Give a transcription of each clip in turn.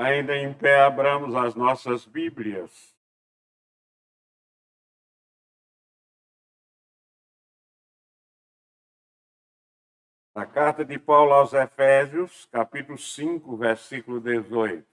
Ainda em pé, abramos as nossas Bíblias. A carta de Paulo aos Efésios, capítulo 5, versículo 18.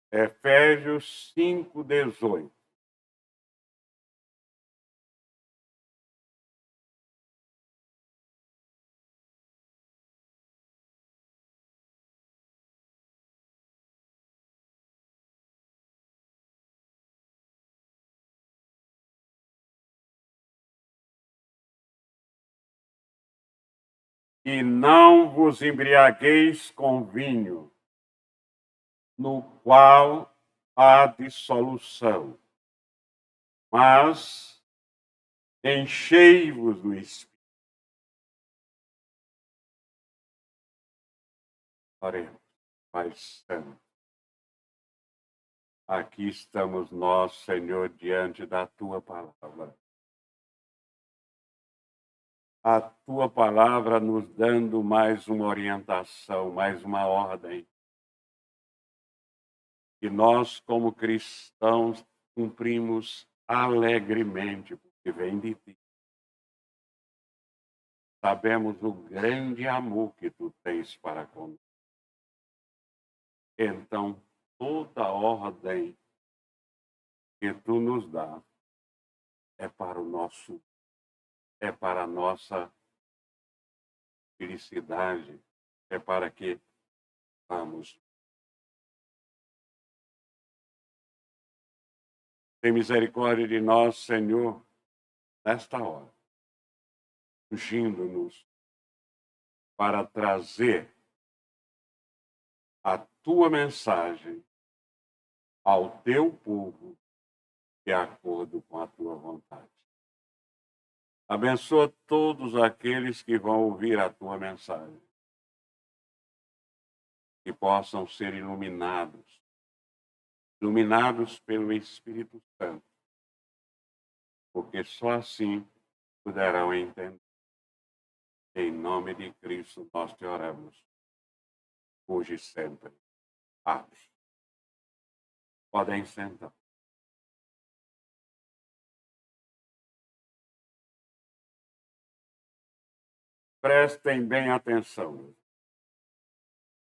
Efésios 5, 18. E não vos embriagueis com vinho, no qual há dissolução, mas enchei-vos do Espírito. Oremos, Pai Santo. Aqui estamos nós, Senhor, diante da Tua palavra. A Tua palavra nos dando mais uma orientação, mais uma ordem. Que nós, como cristãos, cumprimos alegremente, porque vem de Ti. Sabemos o grande amor que Tu tens para conosco. Então, toda ordem que Tu nos dá é para o nosso, é para a nossa felicidade, é para que vamos. Tem misericórdia de nós, Senhor, nesta hora, ungindo-nos para trazer a Tua mensagem ao Teu povo de acordo com a Tua vontade. Abençoa todos aqueles que vão ouvir a Tua mensagem, que possam ser iluminados pelo Espírito Santo, porque só assim poderão entender. Em nome de Cristo nós te oramos, hoje e sempre. Amém. Podem sentar. Prestem bem atenção.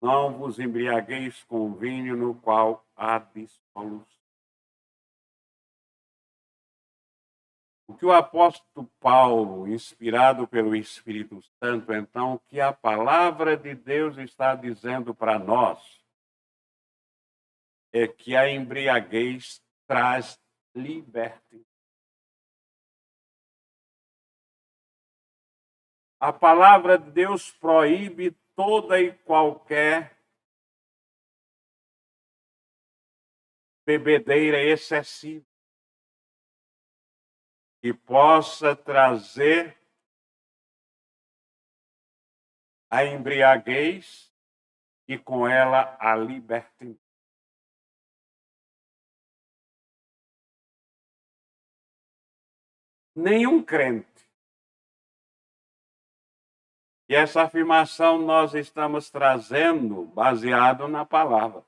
Não vos embriagueis com vinho no qual há dissolução. O que o apóstolo Paulo, inspirado pelo Espírito Santo, então, que a palavra de Deus está dizendo para nós, é que a embriaguez traz libertação. A palavra de Deus proíbe toda e qualquer bebedeira excessiva que possa trazer a embriaguez e com ela a libertação. Nenhum crente. E essa afirmação nós estamos trazendo baseado na palavra.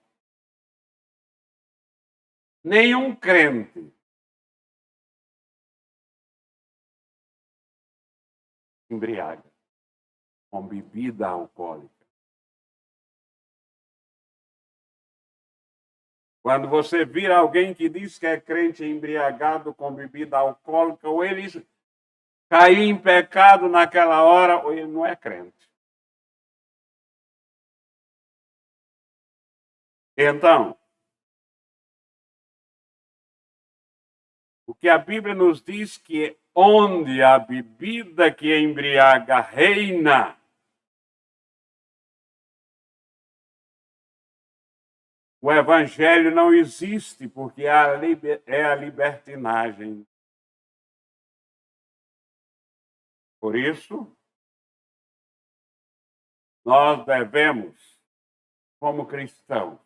Nenhum crente embriaga com bebida alcoólica. Quando você vira alguém que diz que é crente embriagado com bebida alcoólica, ou ele caiu em pecado naquela hora, ou ele não é crente. Então, o que a Bíblia nos diz que onde a bebida que embriaga reina, o evangelho não existe, porque é a libertinagem. Por isso, nós devemos, como cristãos,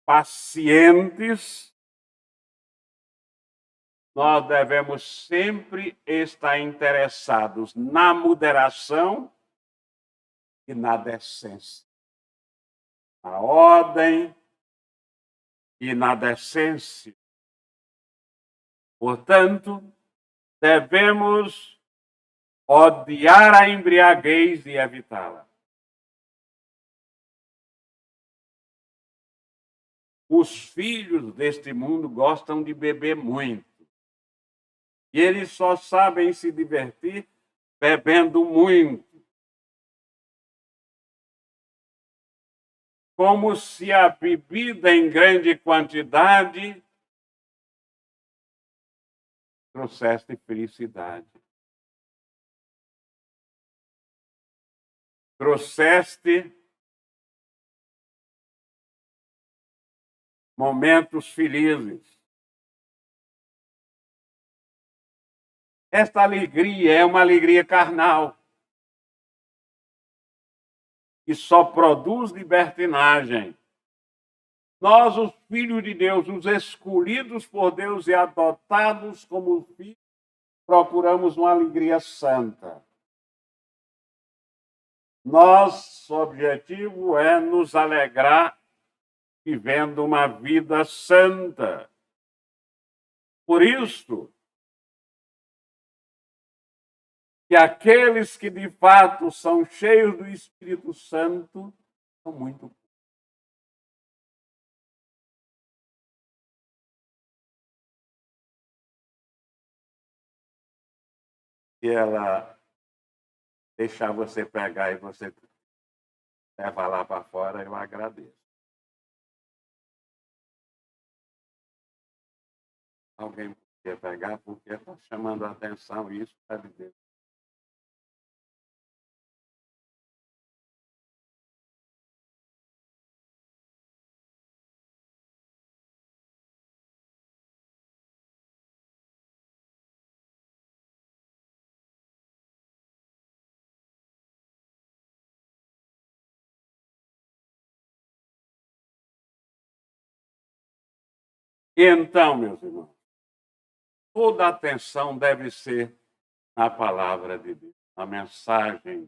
pacientes, nós devemos sempre estar interessados na moderação e na decência, na ordem e na decência. Portanto, devemos odiar a embriaguez e evitá-la. Os filhos deste mundo gostam de beber muito. E eles só sabem se divertir bebendo muito. Como se a bebida em grande quantidade trouxesse felicidade. Trouxeste momentos felizes. Esta alegria é uma alegria carnal e só produz libertinagem. Nós, os filhos de Deus, os escolhidos por Deus e adotados como filhos, procuramos uma alegria santa. Nosso objetivo é nos alegrar vivendo uma vida santa. Por isso, que aqueles que de fato são cheios do Espírito Santo são muito. Se ela deixar você pegar e você levar lá para fora, eu agradeço. Alguém podia pegar, porque está chamando a atenção isso, sabe Deus. Então, meus irmãos, toda a atenção deve ser na palavra de Deus, na mensagem.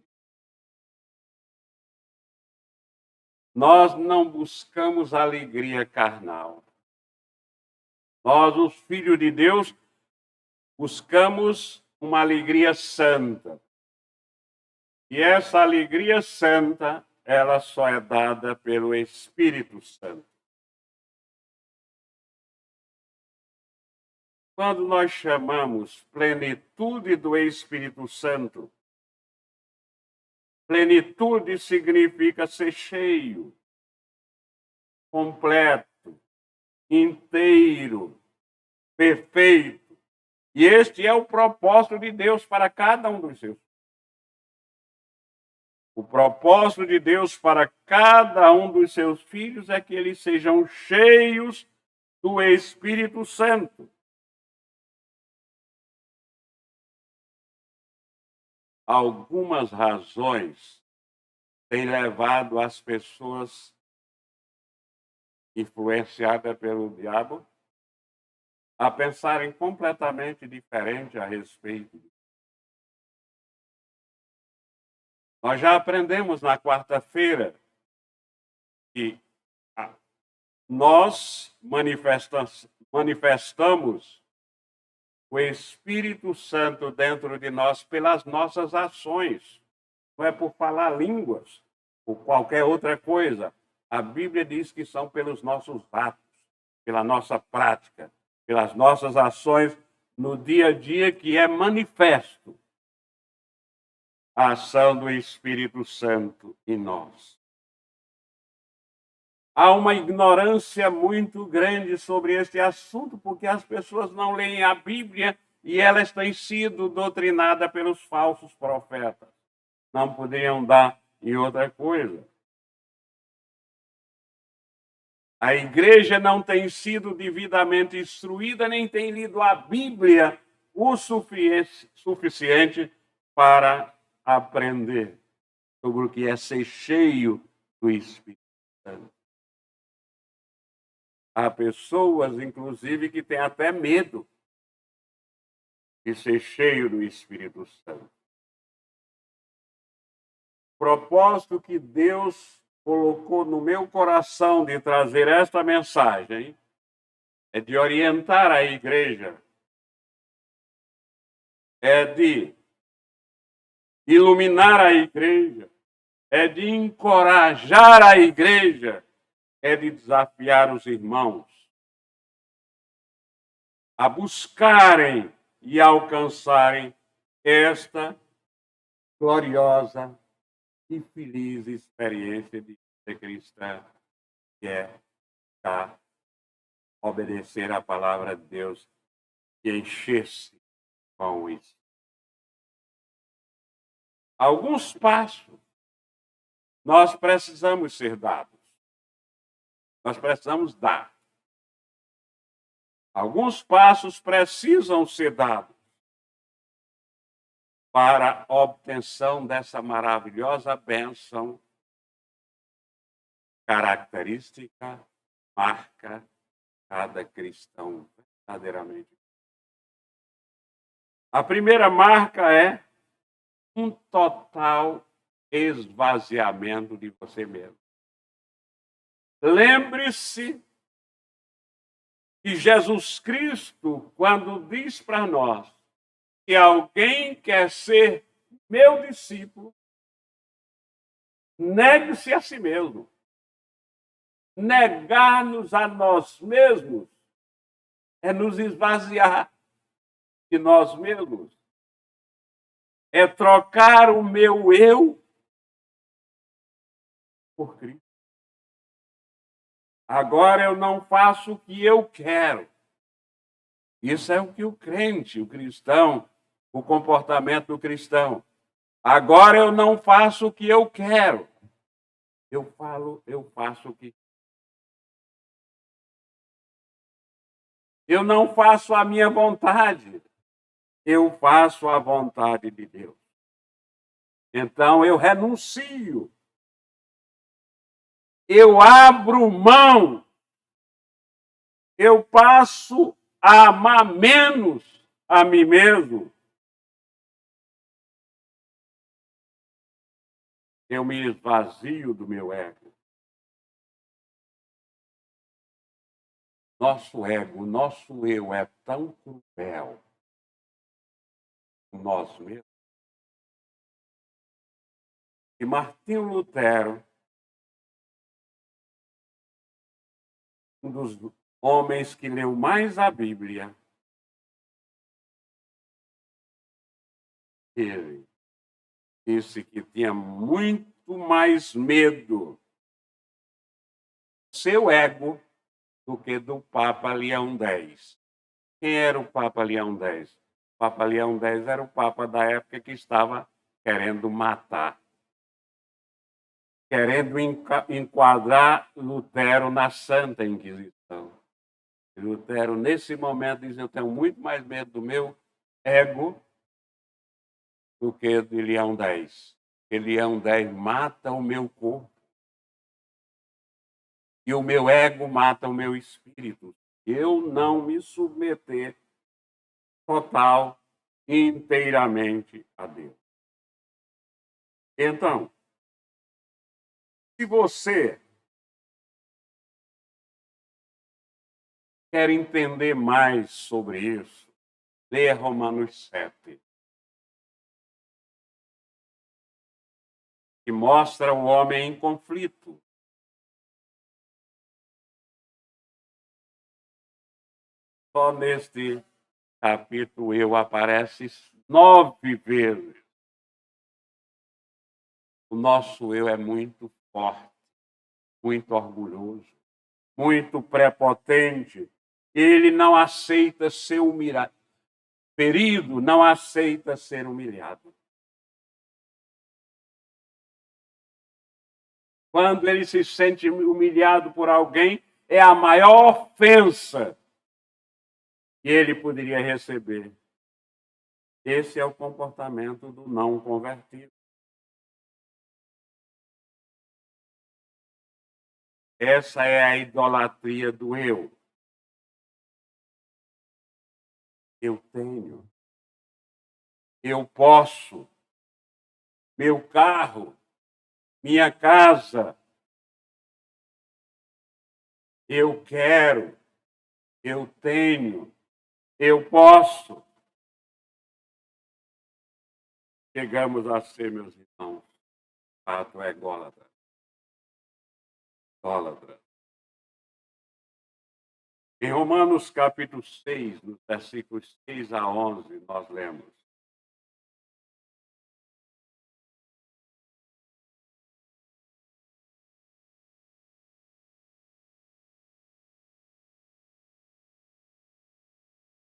Nós não buscamos alegria carnal. Nós, os filhos de Deus, buscamos uma alegria santa. E essa alegria santa, ela só é dada pelo Espírito Santo. Quando nós chamamos plenitude do Espírito Santo, plenitude significa ser cheio, completo, inteiro, perfeito. E este é o propósito de Deus para cada um dos seus. O propósito de Deus para cada um dos seus filhos é que eles sejam cheios do Espírito Santo. Algumas razões têm levado as pessoas influenciadas pelo diabo a pensarem completamente diferente a respeito. Nós já aprendemos na quarta-feira que nós manifestamos o Espírito Santo dentro de nós pelas nossas ações. Não é por falar línguas ou qualquer outra coisa. A Bíblia diz que são pelos nossos atos, pela nossa prática, pelas nossas ações no dia a dia que é manifesto a ação do Espírito Santo em nós. Há uma ignorância muito grande sobre este assunto, porque as pessoas não leem a Bíblia e elas têm sido doutrinadas pelos falsos profetas. Não poderiam dar em outra coisa. A igreja não tem sido devidamente instruída, nem tem lido a Bíblia o suficiente para aprender sobre o que é ser cheio do Espírito Santo. Há pessoas, inclusive, que têm até medo de ser cheio do Espírito Santo. O propósito que Deus colocou no meu coração de trazer esta mensagem é de orientar a igreja, é de iluminar a igreja, é de encorajar a igreja, é de desafiar os irmãos a buscarem e alcançarem esta gloriosa e feliz experiência de ser cristã, que é obedecer à palavra de Deus e encher-se com isso. Alguns passos nós precisamos ser dados. Nós precisamos dar. Alguns passos precisam ser dados para a obtenção dessa maravilhosa bênção característica, marca cada cristão verdadeiramente. A primeira marca é um total esvaziamento de você mesmo. Lembre-se que Jesus Cristo, quando diz para nós que alguém quer ser meu discípulo, negue-se a si mesmo. Negar-nos a nós mesmos é nos esvaziar de nós mesmos. É trocar o meu eu por Cristo. Agora eu não faço o que eu quero. Isso é o que o crente, o cristão, o comportamento do cristão. Agora eu não faço o que eu quero. Eu faço o que. Eu não faço a minha vontade. Eu faço a vontade de Deus. Então eu renuncio. Eu abro mão. Eu passo a amar menos a mim mesmo. Eu me esvazio do meu ego. Nosso ego, nosso eu é tão cruel. Nós mesmos. E Martinho Lutero, um dos homens que leu mais a Bíblia, ele disse que tinha muito mais medo do seu ego do que do Papa Leão X. Quem era o Papa Leão X? O Papa Leão X era o Papa da época que estava querendo matar, querendo enquadrar Lutero na Santa Inquisição. E Lutero, nesse momento, diz: eu tenho muito mais medo do meu ego do que de Leão X. Porque Leão X mata o meu corpo. E o meu ego mata o meu espírito. Eu não me submeter total, inteiramente a Deus. Então, se você quer entender mais sobre isso, leia Romanos 7, que mostra o homem em conflito. Só neste capítulo eu aparece 9 vezes. O nosso eu é muito forte, muito orgulhoso, muito prepotente. Ele não aceita ser humilhado. Ferido, não aceita ser humilhado. Quando ele se sente humilhado por alguém, é a maior ofensa que ele poderia receber. Esse é o comportamento do não convertido. Essa é a idolatria do eu. Eu tenho. Eu posso. Meu carro. Minha casa. Eu quero. Eu tenho. Eu posso. Chegamos a ser, meus irmãos, fato é ególatra. Ególatra. Em Romanos capítulo 6, nos versículos 6 a 11, nós lemos: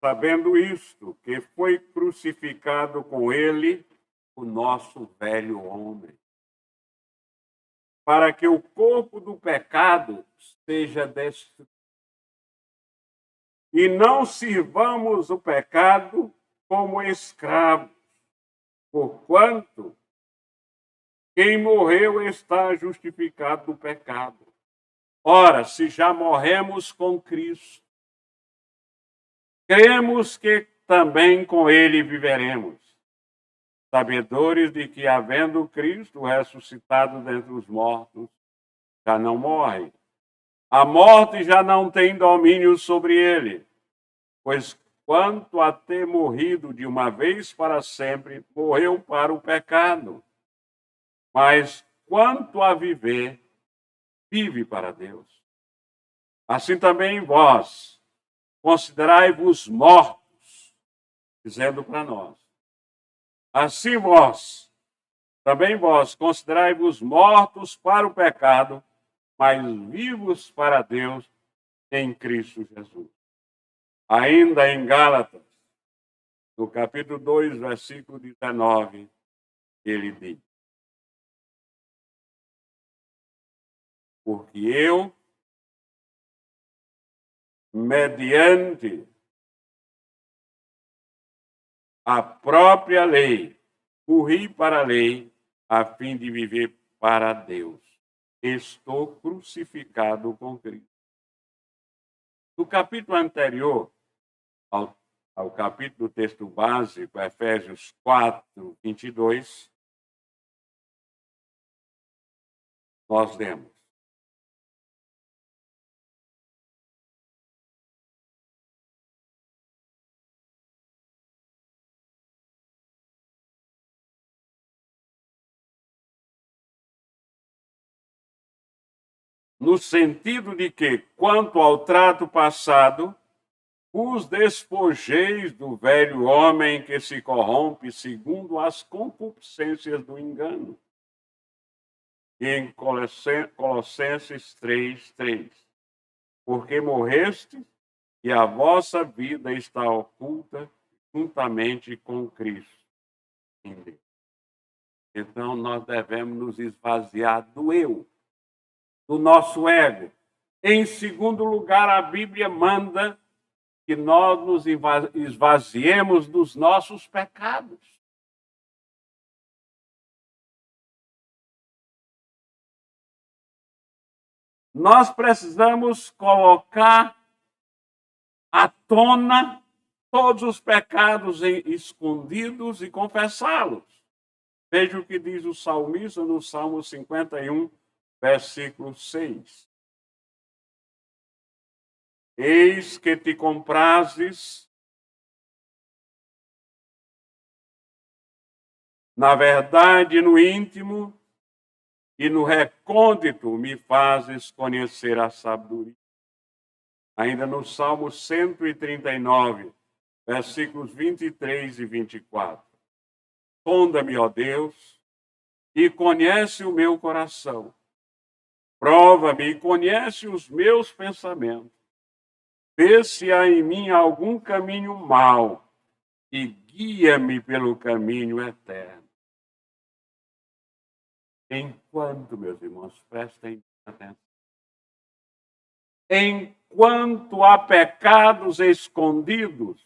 sabendo isto, que foi crucificado com ele o nosso velho homem, para que o corpo do pecado seja destruído. E não sirvamos o pecado como escravos, porquanto quem morreu está justificado do pecado. Ora, se já morremos com Cristo, cremos que também com ele viveremos, sabedores de que, havendo Cristo ressuscitado dentre os mortos, já não morre. A morte já não tem domínio sobre ele, pois quanto a ter morrido de uma vez para sempre, morreu para o pecado. Mas quanto a viver, vive para Deus. Assim também vós, considerai-vos mortos, dizendo para nós. Assim também vós, considerai-vos mortos para o pecado, mas vivos para Deus em Cristo Jesus. Ainda em Gálatas, no capítulo 2, versículo 19, ele diz: porque eu, mediante a própria lei, morri para a lei, a fim de viver para Deus. Estou crucificado com Cristo. No capítulo anterior ao capítulo do texto básico, Efésios 4, 22, nós lemos: no sentido de que, quanto ao trato passado, os despojeis do velho homem que se corrompe segundo as concupiscências do engano. E em Colossenses 3:3, porque morreste e a vossa vida está oculta juntamente com Cristo em Deus. Então nós devemos nos esvaziar do eu, do nosso ego. Em segundo lugar, a Bíblia manda que nós nos esvaziemos dos nossos pecados. Nós precisamos colocar à tona todos os pecados escondidos e confessá-los. Veja o que diz o salmista no Salmo 51, versículo 6. Eis que te comprases na verdade no íntimo e no recôndito me fazes conhecer a sabedoria. Ainda no Salmo 139, versículos 23 e 24. Sonda-me, ó Deus, e conhece o meu coração. Prova-me e conhece os meus pensamentos. Vê se há em mim algum caminho mau e guia-me pelo caminho eterno. Enquanto, meus irmãos, prestem atenção, enquanto há pecados escondidos,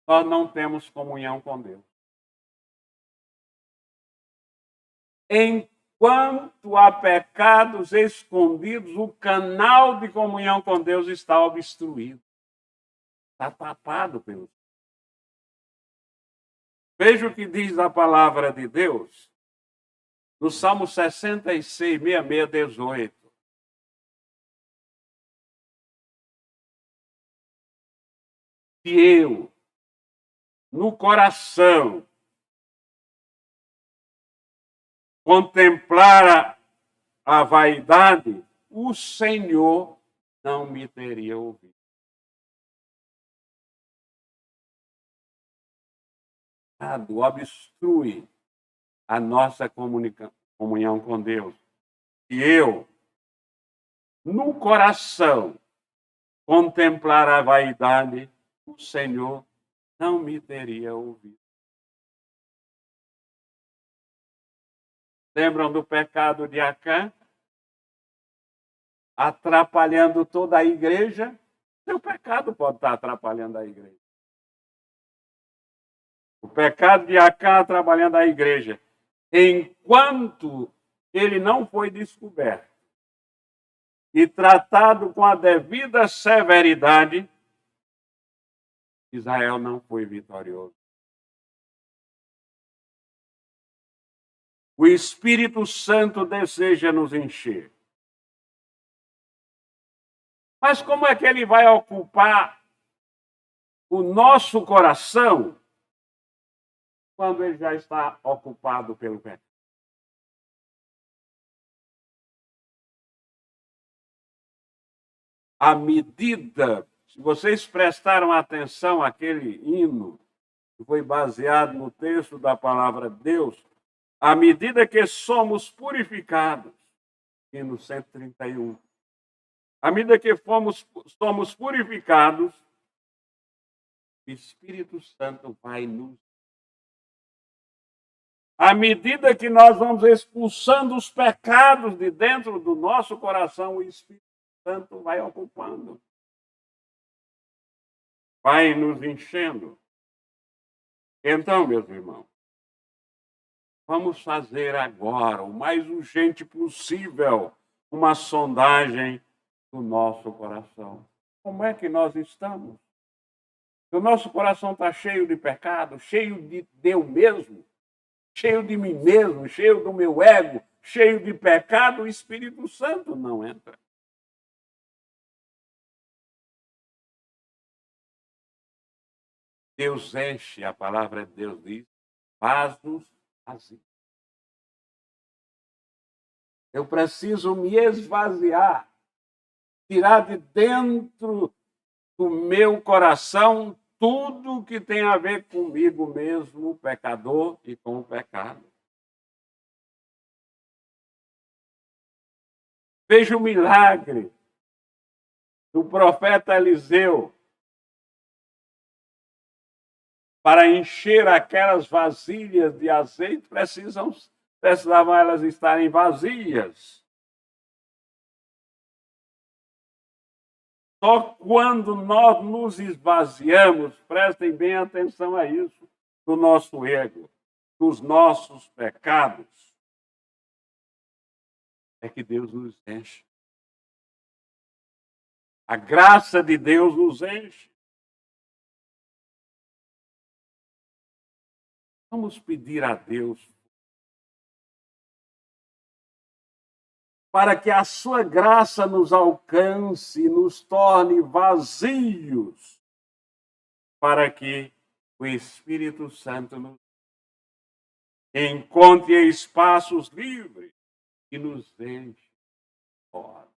nós não temos comunhão com Deus. Enquanto há pecados escondidos, o canal de comunhão com Deus está obstruído. Está tapado pelo. Veja o que diz a palavra de Deus no Salmo 66, 66, 18. Se eu, no coração, contemplar a vaidade, o Senhor não me teria ouvido. Obstrui a nossa comunhão com Deus. Se eu, no coração, contemplar a vaidade, o Senhor não me teria ouvido. Lembram do pecado de Acã? Atrapalhando toda a igreja? Seu pecado pode estar atrapalhando a igreja. O pecado de Acã atrapalhando a igreja. Enquanto ele não foi descoberto e tratado com a devida severidade, Israel não foi vitorioso. O Espírito Santo deseja nos encher. Mas como é que ele vai ocupar o nosso coração quando ele já está ocupado pelo pecado? À medida, se vocês prestaram atenção àquele hino que foi baseado no texto da palavra de Deus, à medida que somos purificados, hino 131, à medida que somos purificados, o Espírito Santo vai nos. À medida que nós vamos expulsando os pecados de dentro do nosso coração, o Espírito Santo vai ocupando, vai nos enchendo. Então, meus irmãos, vamos fazer agora, o mais urgente possível, uma sondagem do nosso coração. Como é que nós estamos? O nosso coração está cheio de pecado, cheio de eu mesmo, cheio de mim mesmo, cheio do meu ego, cheio de pecado, o Espírito Santo não entra. Deus enche, a palavra de Deus diz, vasos vazios. Eu preciso me esvaziar, tirar de dentro do meu coração tudo que tem a ver comigo mesmo, o pecador, e com o pecado. Veja o milagre do profeta Eliseu para encher aquelas vasilhas de azeite, precisavam elas estarem vazias. Só quando nós nos esvaziamos, prestem bem atenção a isso, do nosso ego, dos nossos pecados, é que Deus nos enche. A graça de Deus nos enche. Vamos pedir a Deus para que a sua graça nos alcance e nos torne vazios, para que o Espírito Santo nos encontre espaços livres e nos enche fora.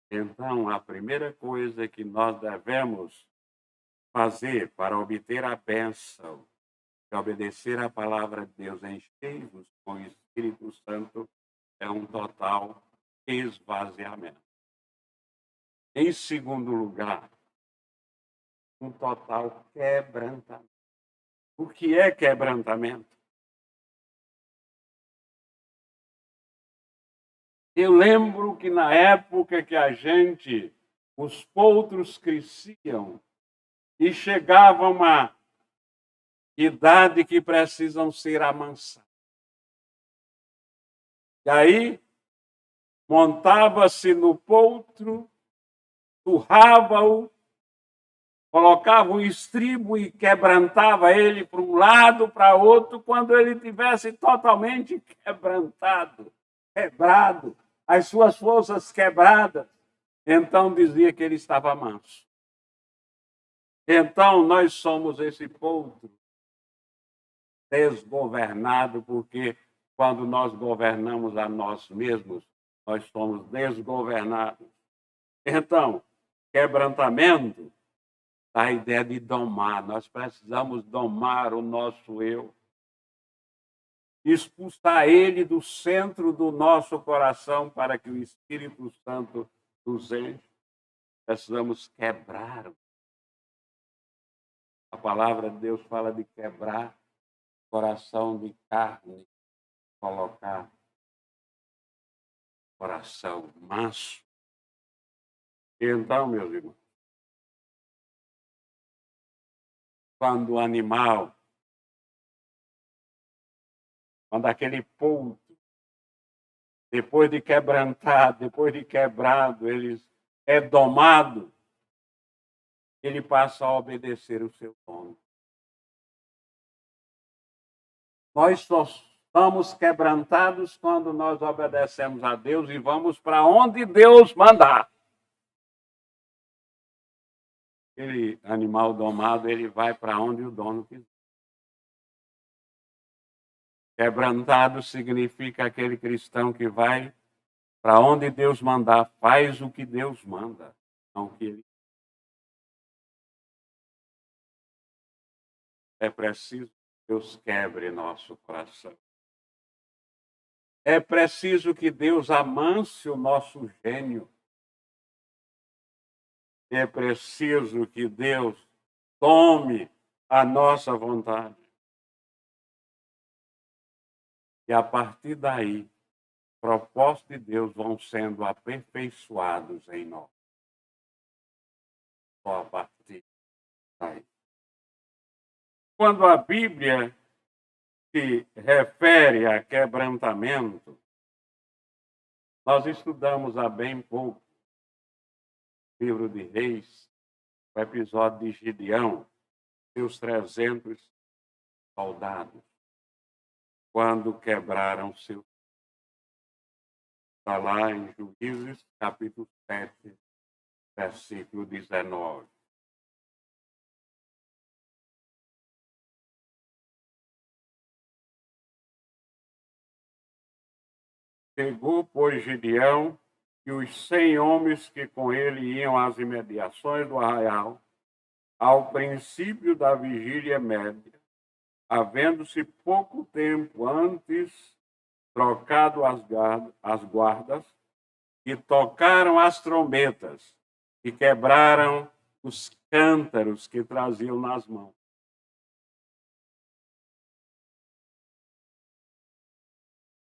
Então, a primeira coisa que nós devemos fazer para obter a bênção de obedecer à palavra de Deus, enchei-vos com o Espírito Santo, é um total esvaziamento. Em segundo lugar, um total quebrantamento. O que é quebrantamento? Eu lembro que na época que os potros cresciam e chegavam a uma idade que precisam ser amansados. E aí, montava-se no potro, surrava-o, colocava um estribo e quebrantava ele para um lado, para outro, quando ele tivesse totalmente quebrantado, quebrado, as suas forças quebradas, então dizia que ele estava manso. Então nós somos esse potro desgovernado, porque quando nós governamos a nós mesmos, nós somos desgovernados. Então, quebrantamento, a ideia de domar, nós precisamos domar o nosso eu, expulsar ele do centro do nosso coração para que o Espírito Santo nos enche. Precisamos quebrar. A palavra de Deus fala de quebrar coração de carne, colocar coração manso. Então, meus irmãos, quando o animal, quando aquele ponto, depois de quebrantar, depois de quebrado, ele é domado, ele passa a obedecer o seu dono. Nós só estamos quebrantados quando nós obedecemos a Deus e vamos para onde Deus mandar. Aquele animal domado, ele vai para onde o dono quiser. Quebrantado significa aquele cristão que vai para onde Deus mandar, faz o que Deus manda, não o que ele. É preciso que Deus quebre nosso coração. É preciso que Deus amanse o nosso gênio. É preciso que Deus tome a nossa vontade. E a partir daí, propósitos de Deus vão sendo aperfeiçoados em nós. Só a partir daí. Quando a Bíblia se refere a quebrantamento, nós estudamos há bem pouco o livro de Reis, o episódio de Gideão, seus 300 soldados, quando quebraram seu. Está lá em Juízes, capítulo 7, versículo 19. Chegou, pois, Gideão e os 100 homens que com ele iam às imediações do arraial, ao princípio da vigília média, havendo-se pouco tempo antes trocado as guardas, e tocaram as trombetas e quebraram os cântaros que traziam nas mãos.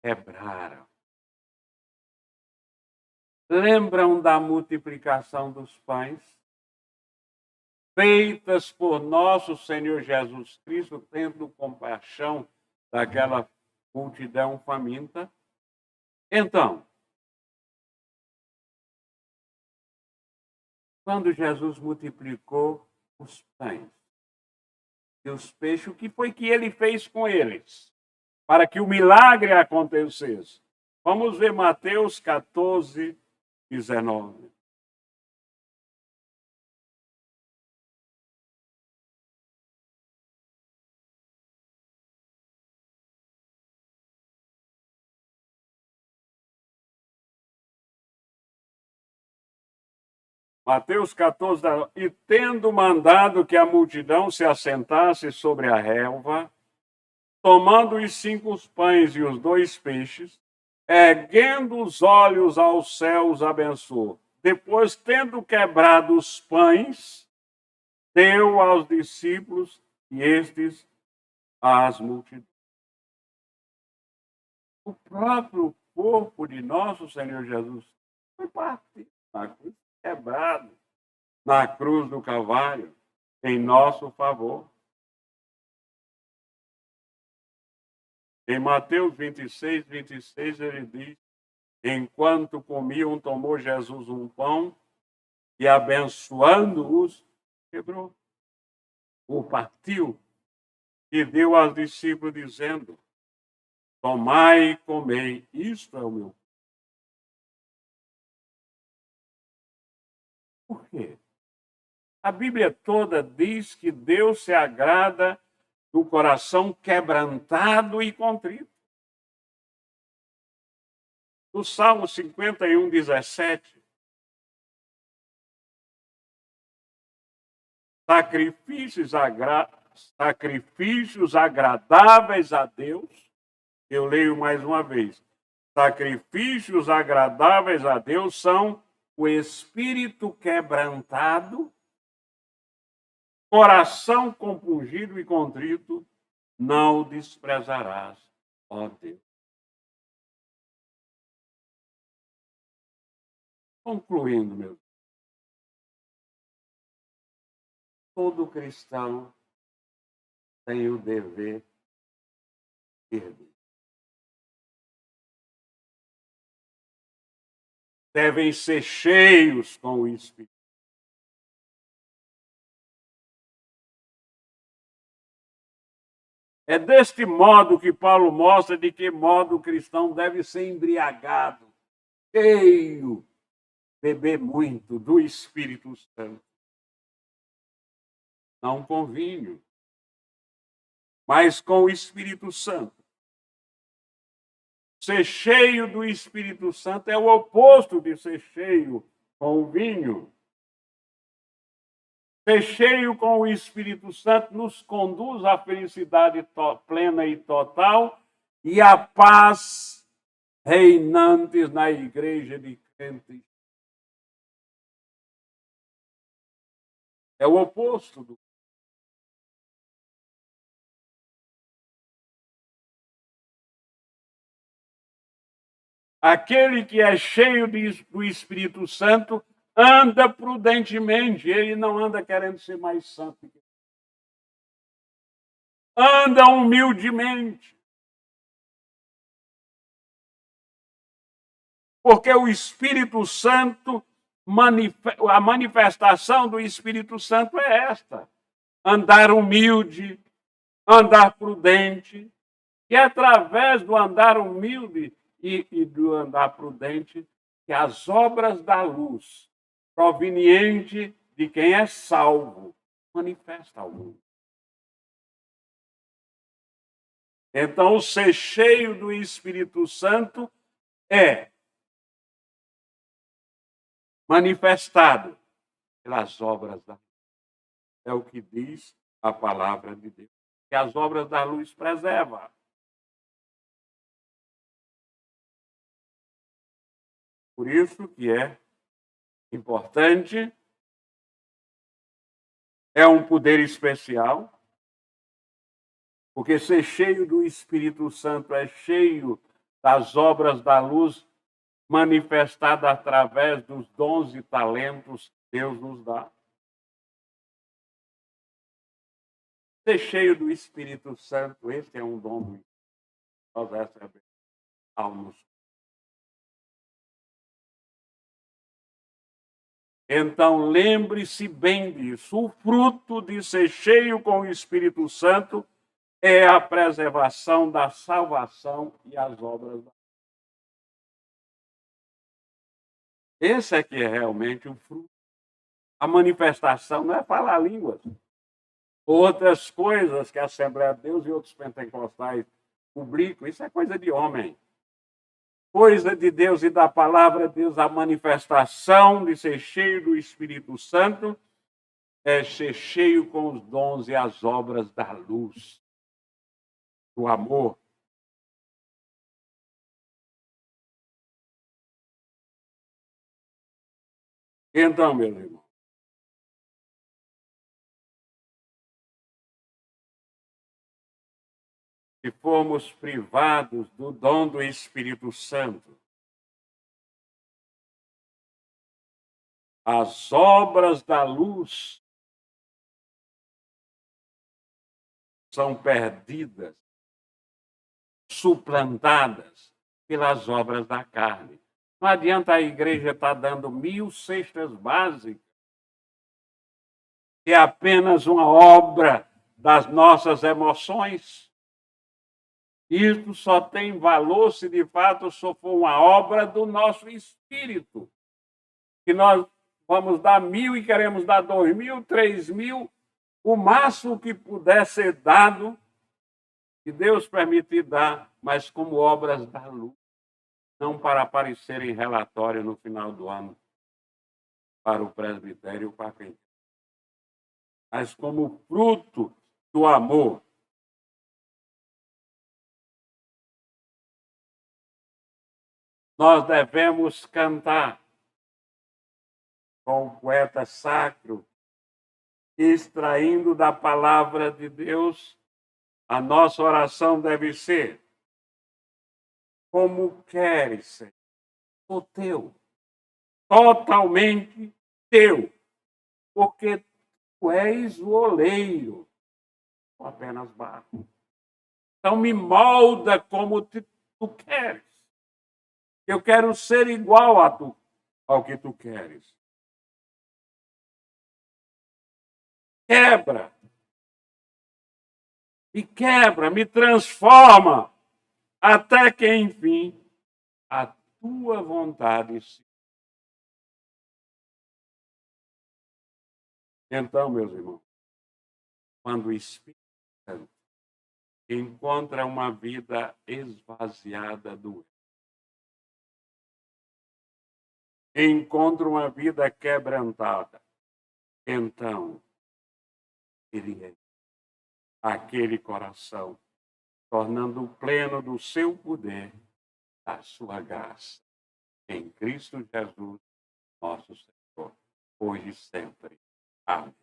Quebraram. Lembram da multiplicação dos pães? Feitas por nosso Senhor Jesus Cristo, tendo compaixão daquela multidão faminta? Então, quando Jesus multiplicou os pães e os peixes, o que foi que ele fez com eles? Para que o milagre acontecesse. Vamos ver Mateus 14, 19. Mateus 14, e tendo mandado que a multidão se assentasse sobre a relva, tomando os 5 pães e os 2 peixes, erguendo os olhos aos céus, abençoou. Depois, tendo quebrado os pães, deu aos discípulos e estes às multidões. O próprio corpo de nosso Senhor Jesus foi partido na cruz, quebrado na cruz do Calvário, em nosso favor. Em Mateus 26, 26, ele diz: enquanto comiam, tomou Jesus um pão e, abençoando-os, quebrou, o partiu e deu aos discípulos, dizendo: tomai e comei, isto é o meu. Por quê? A Bíblia toda diz que Deus se agrada do coração quebrantado e contrito. No Salmo 51, 17, sacrifícios agradáveis a Deus, eu leio mais uma vez, sacrifícios agradáveis a Deus são o espírito quebrantado, coração compungido e contrito, não o desprezarás, ó Deus. Concluindo, meu, todo cristão tem o dever de servir. Devem ser cheios com o Espírito. É deste modo que Paulo mostra de que modo o cristão deve ser embriagado, cheio, beber muito do Espírito Santo. Não com vinho, mas com o Espírito Santo. Ser cheio do Espírito Santo é o oposto de ser cheio com o vinho. Ser cheio com o Espírito Santo nos conduz à felicidade plena e total e à paz reinantes na igreja de crentes. É o oposto do. Aquele que é cheio do Espírito Santo anda prudentemente, ele não anda querendo ser mais santo. Anda humildemente. Porque o Espírito Santo, a manifestação do Espírito Santo é esta: andar humilde, andar prudente, e é através do andar humilde e do andar prudente que as obras da luz, proveniente de quem é salvo, manifesta ao mundo. Então, ser cheio do Espírito Santo é manifestado pelas obras da luz. É o que diz a palavra de Deus. Que as obras da luz preservam. Por isso que é importante, é um poder especial, porque ser cheio do Espírito Santo é cheio das obras da luz manifestada através dos dons e talentos que Deus nos dá. Ser cheio do Espírito Santo, esse é um dom que nós recebemos ao nos. Então, lembre-se bem disso. O fruto de ser cheio com o Espírito Santo é a preservação da salvação e as obras. Esse é que é realmente o fruto. A manifestação não é falar línguas. Outras coisas que a Assembleia de Deus e outros pentecostais publicam, isso é coisa de homem. Coisa de Deus e da palavra de Deus, a manifestação de ser cheio do Espírito Santo é ser cheio com os dons e as obras da luz, do amor. Então, meus irmãos, se formos privados do dom do Espírito Santo, as obras da luz são perdidas, suplantadas pelas obras da carne. Não adianta a igreja estar dando 1000 cestas básicas, que é apenas uma obra das nossas emoções. Isso só tem valor se de fato só for uma obra do nosso espírito. Que nós vamos dar 1000 e queremos dar 2000, 3000, o máximo que puder ser dado, que Deus permitir dar, mas como obras da luz, não para aparecer em relatório no final do ano para o presbitério, para quem, mas como fruto do amor. Nós devemos cantar com o poeta sacro, extraindo da palavra de Deus, a nossa oração deve ser: como queres, Senhor, o teu, totalmente teu, porque tu és o oleiro, ou apenas barro. Então me molda como tu queres. Eu quero ser igual ao que tu queres. Quebra. Me quebra, me transforma, até que, enfim, a tua vontade se. Então, meus irmãos, quando o Espírito Santo encontra uma vida esvaziada do encontra uma vida quebrantada, então ele é aquele coração, tornando pleno do seu poder, da sua graça, em Cristo Jesus, nosso Senhor, hoje e sempre. Amém.